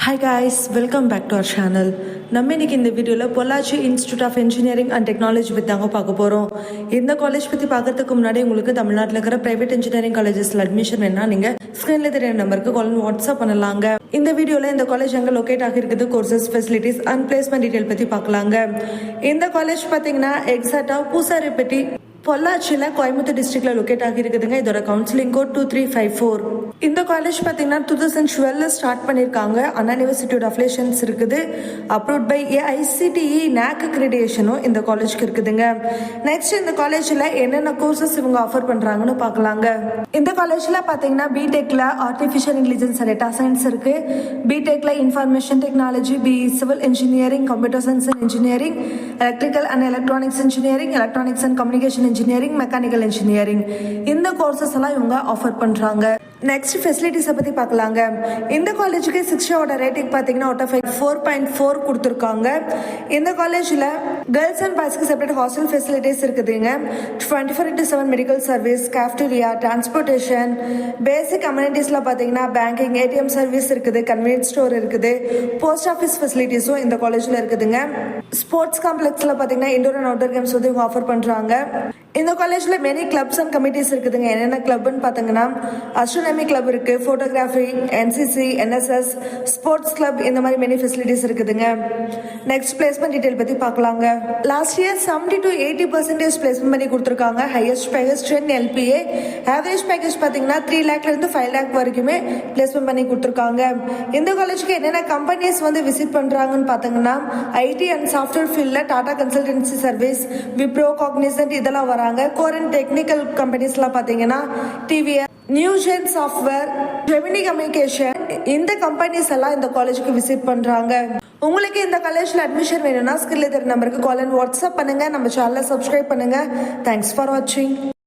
Hi guys, welcome back to our channel. நம்ம இன்னைக்கு இந்த வீடியோவில் Pollachi institute of engineering and technology பற்றி தாங்க பார்க்க போகிறோம். இந்த காலேஜ் பற்றி பார்க்கறதுக்கு முன்னாடி உங்களுக்கு தமிழ்நாட்டில் இருக்கிற பிரைவேட் இன்ஜினியரிங் காலேஜஸில் அட்மிஷன் வேணா நீங்கள் ஸ்க்ரீனில் தெரிய நம்பருக்கு கால் வாட்ஸ்அப் பண்ணலாங்க. இந்த வீடியோவில் இந்த காலேஜ் எங்கே லொக்கேட் ஆகிருக்குது, courses, facilities and placement detail பற்றி பார்க்கலாங்க. இந்த காலேஜ் பார்த்தீங்கன்னா எக்ஸாக்டாக பூசாரிப்பட்டி பொள்ளாச்சியில் கோயம்புத்தூர் டிஸ்ட்ரிக்ட்ல லொக்கேட் ஆகி இருக்குதுங்க. இதோட கவுன்சிலிங் கோட் 2354. இந்த காலேஜ் பார்த்தீங்கன்னா 2012 ஸ்டார்ட் பண்ணியிருக்காங்க. அண்ணா யூனிவர்சிட்டியோட அஃபிலியேஷன்ஸ் இருக்குது. அப்ரூவ்ட் பை AICTE NAC அக்ரிடியேஷனும் இந்த காலேஜ்க்கு இருக்குதுங்க. நெக்ஸ்ட் இந்த காலேஜில் என்னென்ன கோர்சஸ் இவங்க ஆஃபர் பண்ணுறாங்கன்னு பார்க்கலாங்க. இந்த காலேஜில் பார்த்தீங்கன்னா பிடெக்கில் artificial intelligence and data science இருக்கு. பிடெக்கில் information technology, civil engineering, computer science and engineering, electrical and electronics engineering, electronics and communication engineering, mechanical engineering, இந்த கோர்சஸ் எல்லாம் இவங்க ஆஃபர் பண்றாங்க. நெக்ஸ்ட் ஃபெசிலிட்டிஸை பத்தி பார்க்கலாங்க. இந்த காலேஜுக்கு 6 ரேட்டிங் பார்த்தீங்கன்னா அவுட் ஆஃப் 4.4 கொடுத்துருக்காங்க. இந்த காலேஜில் கேர்ள்ஸ் அண்ட் பாய்ஸ்க்கு செப்பரேட் ஹாஸ்டல் ஃபெசிலிட்டிஸ் இருக்குதுங்க. 24/7 medical service, cafeteria, transportation, basic அம்யூனிட்டிஸ்ல பார்த்தீங்கன்னா பேங்கிங், ATM சர்வீஸ் இருக்குது, கன்வீனியன்ஸ் ஸ்டோர் இருக்குது, போஸ்ட் ஆஃபீஸ் ஃபெசிலிட்டிஸும் இந்த காலேஜில் இருக்குதுங்க. ஸ்போர்ட்ஸ் காம்ப்ளெக்ஸில் பார்த்தீங்கன்னா இண்டோர் அண்ட் அவுட்டோர் கேம்ஸ் வந்து இவங்க ஆஃபர் பண்ணுறாங்க. இந்த காலேஜில் மெனி கிளப்ஸ் அண்ட் கமிட்டிஸ் இருக்குதுங்க. என்னென்ன கிளப்னு பார்த்தீங்கன்னா அஸ்ட்ரோனமி கிளப் இருக்கு, photography, NCC, NSS, sports club, இந்த மாதிரி மெனி ஃபெசிலிட்டிஸ் இருக்குதுங்க. நெக்ஸ்ட் பிளேஸ்மெண்ட் டீடைல் பற்றி பார்க்கலாங்க. லாஸ்ட் இயர் 70 to 80% பிளேஸ்மெண்ட் பண்ணி கொடுத்துருக்காங்க. Highest package 10 LPA, average package பார்த்தீங்கன்னா 3 lakhலேருந்து 5 lakh வரைக்குமே பிளேஸ்மெண்ட் பண்ணி கொடுத்துருக்காங்க. இந்த காலேஜுக்கு என்னென்ன கம்பெனிஸ் வந்து விசிட் பண்ணுறாங்கன்னு பார்த்தீங்கன்னா IT அண்ட் சாஃப்ட்வேர் ஃபீல்டில் Tata consultancy service, Wipro, Cognizant இதெல்லாம் வராங்க. கோர் அண்ட் டெக்னிக்கல் கம்பெனிஸ்லாம் பார்த்தீங்கன்னா TVS, Newgen software, Gemini communication, இந்த கம்பெனிஸ் எல்லாம் இந்த காலேஜுக்கு விசிட் பண்றாங்க. உங்களுக்கு இந்த காலேஜ்ல அட்மிஷன் வேணும்னா ஸ்கிரீன்ல தெரிய நம்பருக்கு கால் அண்ட் வாட்ஸ்அப் பண்ணுங்க. நம்ம சேனலை சப்ஸ்கிரைப் பண்ணுங்க. தேங்க்ஸ் ஃபார் வாட்சிங்.